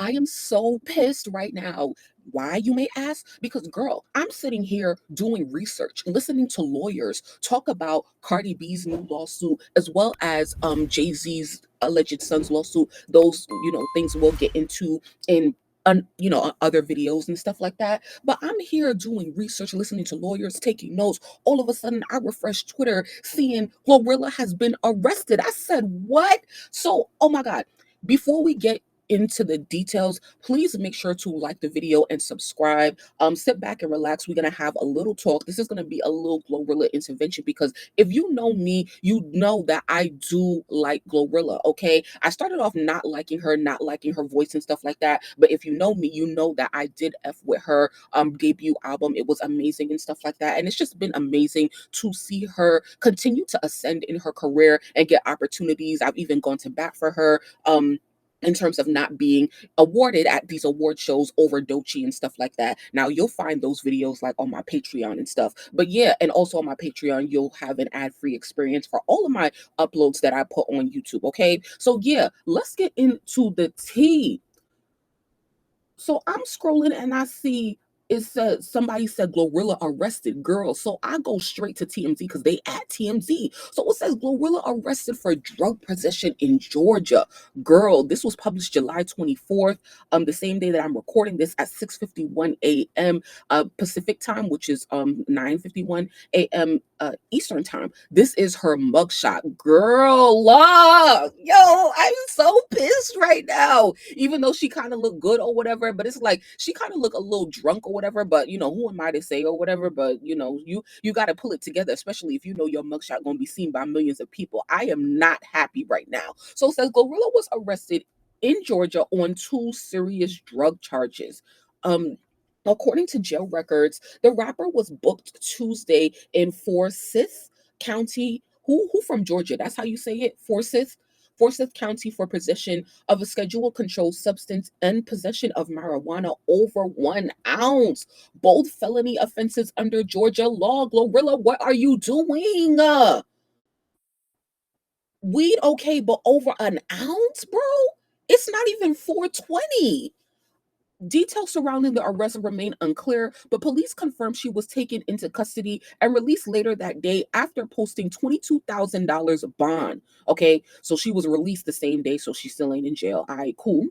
I am so pissed right now. Why, you may ask? Because, girl, I'm sitting here doing research, listening to lawyers talk about Cardi B's new lawsuit, as well as Jay-Z's alleged son's lawsuit. Those, things we'll get into in other videos and stuff like that. But I'm here doing research, listening to lawyers, taking notes. All of a sudden, I refresh Twitter, seeing Glorilla has been arrested. I said, what? So, oh my God. Before we get into the details, please make sure to like the video and subscribe. Sit back and relax. We're gonna have a little talk. This is gonna be a little Glorilla intervention because if you know me, you know that I do like Glorilla. Okay, I started off not liking her voice and stuff like that. But if you know me, you know that I did f with her debut album. It was amazing and stuff like that, and it's just been amazing to see her continue to ascend in her career and get opportunities. I've even gone to bat for her. In terms of not being awarded at these award shows over Doechii and stuff like that. Now, you'll find those videos like on my Patreon and stuff. But yeah, and also on my Patreon, you'll have an ad-free experience for all of my uploads that I put on YouTube, okay? So yeah, let's get into the tea. So I'm scrolling and I see it said somebody said Glorilla arrested girl. So I go straight to TMZ because they at TMZ. So it says Glorilla arrested for drug possession in Georgia. Girl, this was published July 24th, the same day that I'm recording this at 6:51 a.m. Pacific time, which is 9:51 a.m. Eastern time. This is her mugshot. Girl, yo, I'm so pissed right now. Even though she kind of looked good or whatever, but it's like she kind of looked a little drunk or whatever. But who am I to say or whatever? But you got to pull it together, especially if you know your mugshot gonna be seen by millions of people. I am not happy right now. So it says Glorilla was arrested in Georgia on 2 serious drug charges. According to jail records, the rapper was booked Tuesday in Forsyth County. Who from Georgia? That's how you say it, Forsyth. Forsyth County for possession of a scheduled controlled substance and possession of marijuana over 1 ounce. Both felony offenses under Georgia law. Glorilla, what are you doing? Weed, okay, but over 1 ounce, bro? It's not even 420. Details surrounding the arrest remain unclear, but police confirmed she was taken into custody and released later that day after posting $22,000 bond. Okay, so she was released the same day, so she still ain't in jail. All right, cool.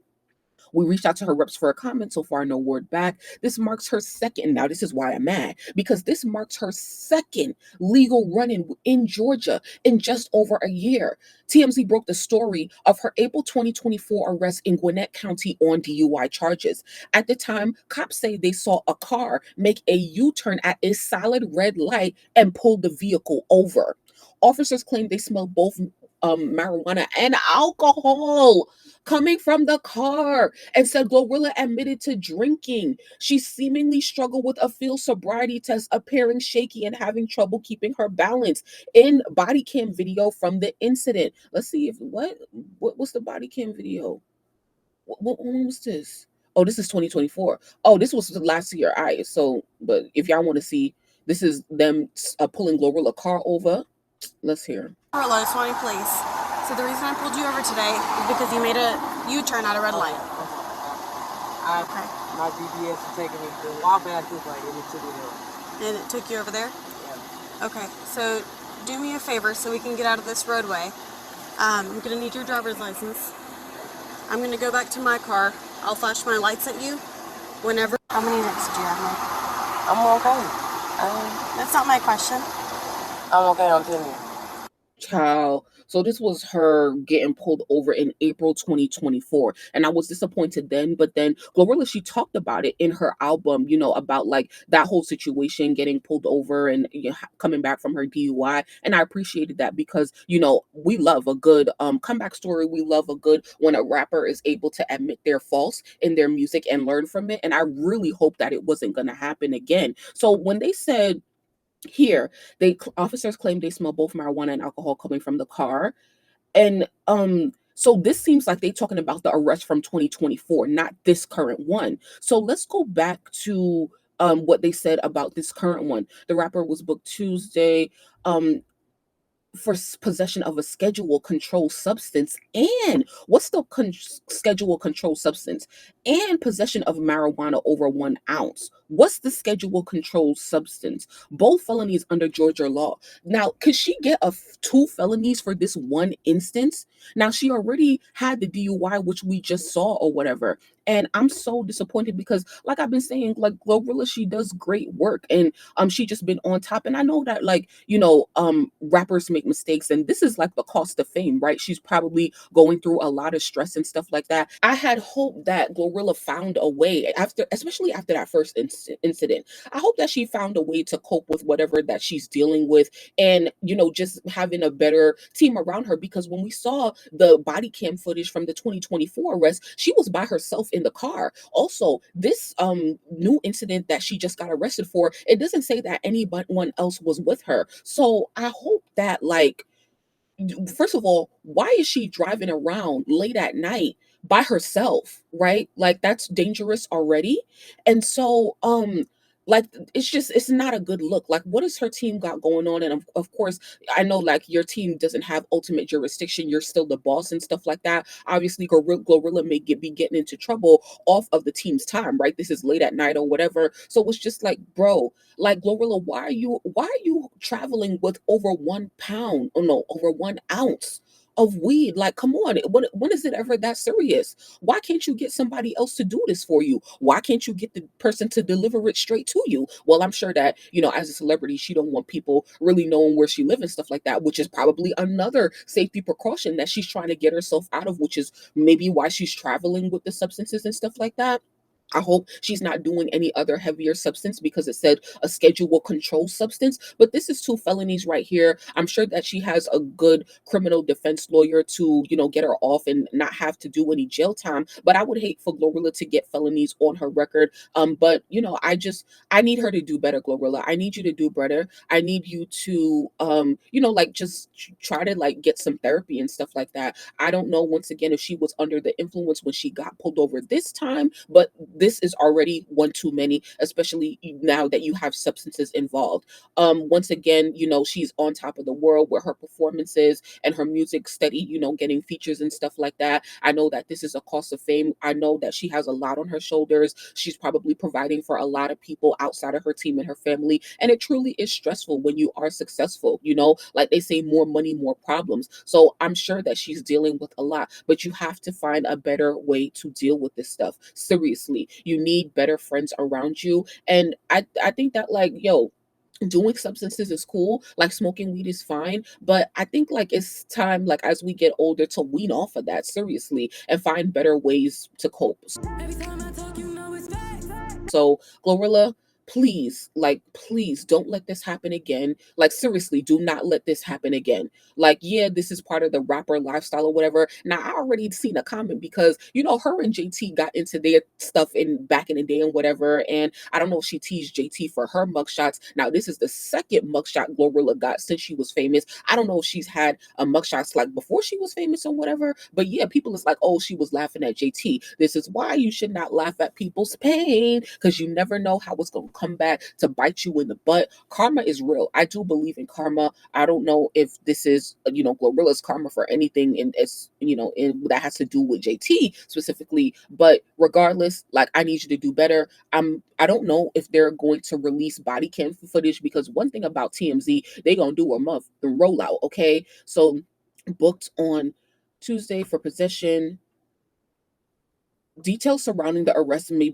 We reached out to her reps for a comment. So far, no word back. This marks her second. Now, this is why I'm mad, because this marks her second legal run in Georgia in just over a year. TMZ broke the story of her April 2024 arrest in Gwinnett County on DUI charges. At the time, cops say they saw a car make a U-turn at a solid red light and pulled the vehicle over. Officers claim they smelled both marijuana and alcohol coming from the car and said Glorilla admitted to drinking. She seemingly struggled with a field sobriety test, appearing shaky and having trouble keeping her balance in body cam video from the incident. Let's see if what's the body cam video? When was this? Oh, this is 2024. Oh, this was last year. All right. So, but if y'all want to see, this is them pulling Glorilla car over. Let's hear. Hello, 20, please. So the reason I pulled you over today is because you made a U-turn at a red light. Okay. My GPS is taking me to Wabash light and it took me there. And it took you over there? Yeah. Okay, so do me a favor so we can get out of this roadway. I'm going to need your driver's license. I'm going to go back to my car. I'll flash my lights at you whenever. How many hits did you have, Mike? I'm okay. That's not my question. I'm okay, I'm telling you. Child. So this was her getting pulled over in April 2024. And I was disappointed then, but then Glorilla, she talked about it in her album, about like that whole situation, getting pulled over and coming back from her DUI. And I appreciated that because, we love a good comeback story. We love a good when a rapper is able to admit their faults in their music and learn from it. And I really hope that it wasn't going to happen again. So when they said, here, officers claim they smell both marijuana and alcohol coming from the car, and so this seems like they're talking about the arrest from 2024, not this current one. So let's go back to what they said about this current one. The rapper was booked Tuesday. for possession of a schedule controlled substance, and what's the schedule controlled substance, and possession of marijuana over 1 ounce. What's the schedule controlled substance? Both felonies under Georgia law. Now, could she get two felonies for this one instance? Now, she already had the DUI, which we just saw or whatever. And I'm so disappointed because, like I've been saying, like Glorilla, she does great work, and she just been on top. And I know that, like, rappers make mistakes, and this is like the cost of fame, right? She's probably going through a lot of stress and stuff like that. I had hoped that Glorilla found a way after, especially after that first incident. I hope that she found a way to cope with whatever that she's dealing with, and just having a better team around her, because when we saw the body cam footage from the 2024 arrest, she was by herself in the car. Also, this new incident that she just got arrested for, it doesn't say that anyone else was with her. So I hope that, like, first of all, why is she driving around late at night by herself, right? Like, that's dangerous already. And so like, it's not a good look. Like, what has her team got going on? And of course, I know, like, your team doesn't have ultimate jurisdiction, you're still the boss and stuff like that. Obviously, Glorilla may be getting into trouble off of the team's time, right? This is late at night or whatever. So it's just like, bro, like, Glorilla, why are you traveling with over 1 pound, oh no, over 1 ounce of weed? Like, come on, when is it ever that serious? Why can't you get somebody else to do this for you? Why can't you get the person to deliver it straight to you? Well, I'm sure that, as a celebrity, she don't want people really knowing where she lives and stuff like that, which is probably another safety precaution that she's trying to get herself out of, which is maybe why she's traveling with the substances and stuff like that. I hope she's not doing any other heavier substance, because it said a schedule controlled substance. But this is two felonies right here. I'm sure that she has a good criminal defense lawyer to, get her off and not have to do any jail time. But I would hate for Glorilla to get felonies on her record. But I need her to do better, Glorilla. I need you to do better. I need you to like, just try to, like, get some therapy and stuff like that. I don't know, once again, if she was under the influence when she got pulled over this time, but this is already one too many, especially now that you have substances involved. Once again, she's on top of the world with her performances and her music steady, getting features and stuff like that. I know that this is a cost of fame. I know that she has a lot on her shoulders. She's probably providing for a lot of people outside of her team and her family. And it truly is stressful when you are successful, like they say, more money, more problems. So I'm sure that she's dealing with a lot, but you have to find a better way to deal with this stuff. Seriously, you need better friends around you. And I think that, like, yo, doing substances is cool, like smoking weed is fine, but I think, like, it's time, like, as we get older, to wean off of that, seriously, and find better ways to cope. So, Glorilla, please, like, please don't let this happen again. Like, seriously, do not let this happen again. Like, yeah, this is part of the rapper lifestyle or whatever. Now, I already seen a comment because, her and JT got into their stuff back in the day and whatever. And I don't know if she teased JT for her mugshots. Now, this is the second mugshot Glorilla got since she was famous. I don't know if she's had a mugshots, like, before she was famous or whatever. But yeah, people is like, oh, she was laughing at JT. This is why you should not laugh at people's pain, because you never know how it's going to come back to bite you in the butt. Karma is real. I do believe in karma. I don't know if this is, Glorilla's karma for anything, and it's, that has to do with JT specifically. But regardless, like, I need you to do better. I don't know if they're going to release body cam footage, because one thing about TMZ, they gonna do a month the rollout. Okay, so booked on Tuesday for possession. Details surrounding the arrest may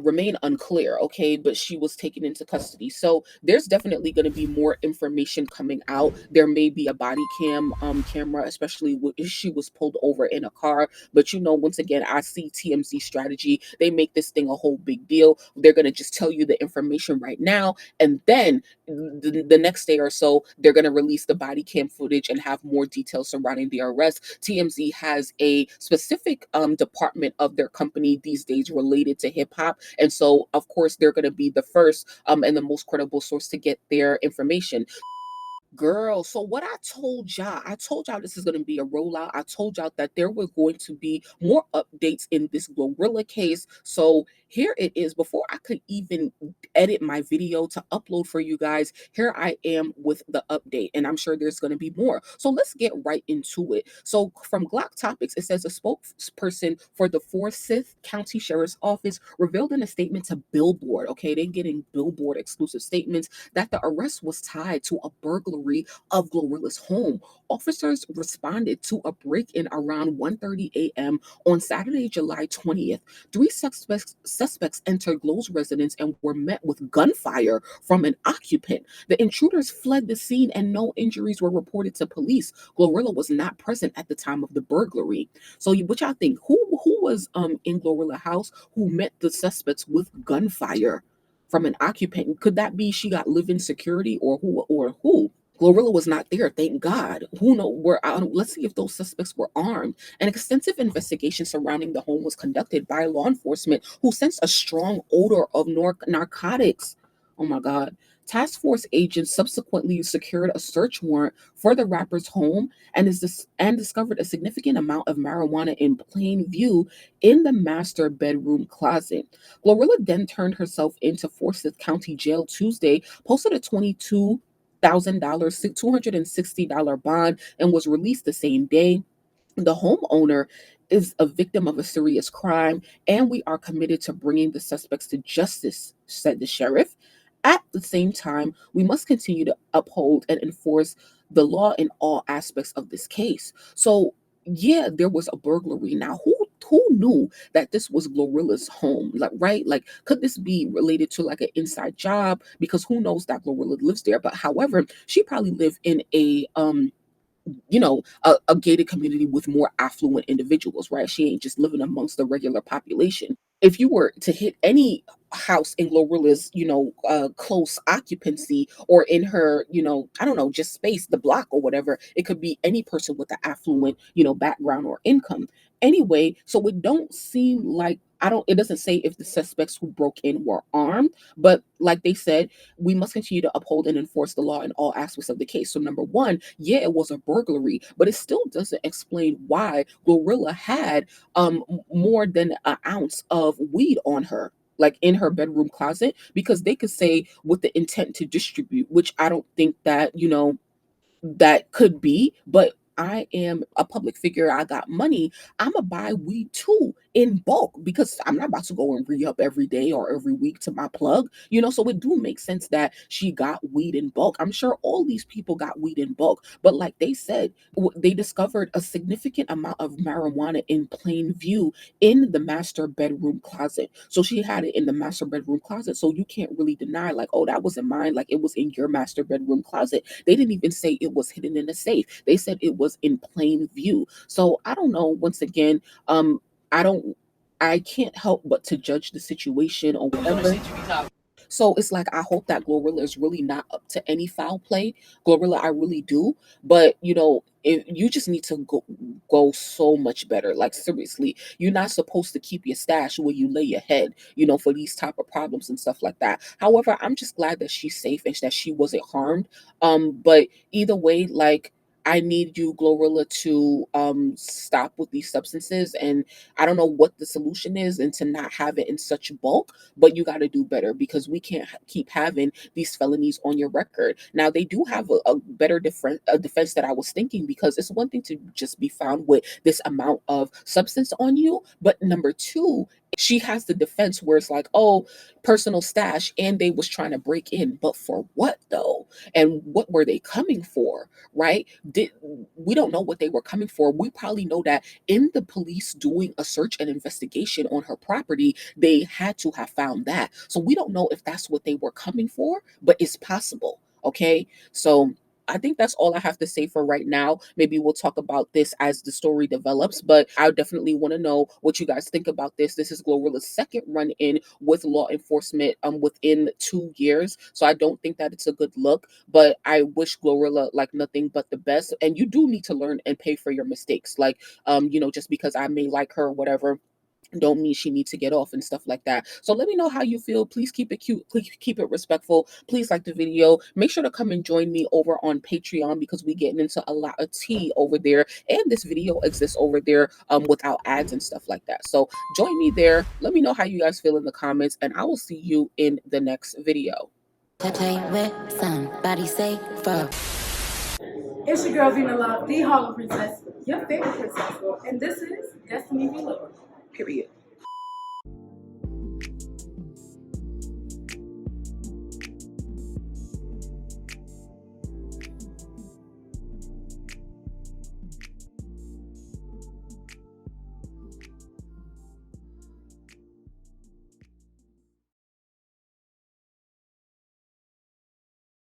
remain unclear, okay, but she was taken into custody. So there's definitely going to be more information coming out. There may be a body camera, especially if she was pulled over in a car. But once again, I see TMZ strategy. They make this thing a whole big deal. They're going to just tell you the information right now, and then the next day or so, they're going to release the body cam footage and have more details surrounding the arrest. TMZ has a specific department of their company these days related to hip hop, and so of course they're going to be the first and the most credible source to get their information. Girl, so what I told y'all this is going to be a rollout. I told y'all that there were going to be more updates in this Glorilla case. So here it is. Before I could even edit my video to upload for you guys, here I am with the update, and I'm sure there's going to be more. So let's get right into it. So from Glock Topics, it says a spokesperson for the Forsyth County Sheriff's Office revealed in a statement to Billboard, okay, they're getting Billboard exclusive statements, that the arrest was tied to a burglary of Glorilla's home. Officers responded to a break-in around 1:30 a.m. on Saturday, July 20th. Three suspects entered Glow's residence and were met with gunfire from an occupant. The intruders fled the scene and no injuries were reported to police. Glorilla was not present at the time of the burglary. So, what y'all think? Who was in Glorilla house who met the suspects with gunfire from an occupant? Could that be she got live-in security, or who? Glorilla was not there, thank God. Who know where? Let's see if those suspects were armed. An extensive investigation surrounding the home was conducted by law enforcement, who sensed a strong odor of narcotics. Oh my God. Task force agents subsequently secured a search warrant for the rapper's home and discovered a significant amount of marijuana in plain view in the master bedroom closet. Glorilla then turned herself into Forsyth County Jail Tuesday, posted a $22,000, $260 bond, and was released the same day. The homeowner is a victim of a serious crime, and we are committed to bringing the suspects to justice, said the sheriff. At the same time, we must continue to uphold and enforce the law in all aspects of this case. So, yeah, there was a burglary. Now, who knew that this was Glorilla's home? Like, right? Like, could this be related to like an inside job? Because who knows that Glorilla lives there? But however, she probably lived in a gated community with more affluent individuals, right? She ain't just living amongst the regular population. If you were to hit any house in Glorilla's, close occupancy, or in her, I don't know, just space, the block or whatever, it could be any person with an affluent, background or income. Anyway, so it don't seem like it doesn't say if the suspects who broke in were armed, but like they said, we must continue to uphold and enforce the law in all aspects of the case. So number one, yeah, it was a burglary, but it still doesn't explain why Glorilla had more than an ounce of weed on her, like in her bedroom closet, because they could say with the intent to distribute, which I don't think that that could be. But I am a public figure. I got money. I'm going to buy weed too in bulk, because I'm not about to go and re up every day or every week to my plug. So it do make sense that she got weed in bulk. I'm sure all these people got weed in bulk. But like they said, they discovered a significant amount of marijuana in plain view in the master bedroom closet. So she had it in the master bedroom closet. So you can't really deny, like, oh, that wasn't mine. Like, it was in your master bedroom closet. They didn't even say it was hidden in a safe. They said it was in plain view. So I don't know. Once again, I don't, I can't help but to judge the situation or whatever. So it's like, I hope that Glorilla is really not up to any foul play. Glorilla, I really do. But if you just need to go so much better. Like, seriously, you're not supposed to keep your stash where you lay your head, for these type of problems and stuff like that. However, I'm just glad that she's safe and that she wasn't harmed. But either way, like, I need you, Glorilla, to stop with these substances. And I don't know what the solution is, and to not have it in such bulk, but you got to do better, because we can't keep having these felonies on your record. Now, they do have a better defense that I was thinking, because it's one thing to just be found with this amount of substance on you, but number two, she has the defense where it's like, oh, personal stash, and they was trying to break in, but for what though? And what were they coming for? Right? We don't know what they were coming for. We probably know that in the police doing a search and investigation on her property, they had to have found that. So we don't know if that's what they were coming for, but it's possible. Okay. So I think that's all I have to say for right now. Maybe we'll talk about this as the story develops, but I definitely want to know what you guys think about this. This is Glorilla's second run in with law enforcement within 2 years. So I don't think that it's a good look, but I wish Glorilla like nothing but the best. And you do need to learn and pay for your mistakes. Like, just because I may like her or whatever, don't mean she needs to get off and stuff like that. So let me know how you feel. Please keep it cute. Please keep it respectful. Please like the video. Make sure to come and join me over on Patreon because we getting into a lot of tea over there. And this video exists over there without ads and stuff like that. So join me there. Let me know how you guys feel in the comments, and I will see you in the next video. Play with somebody say fuck. It's your girl Vina Love, the Harlem Princess, your favorite princess, and this is Destiny Glorilla. Period.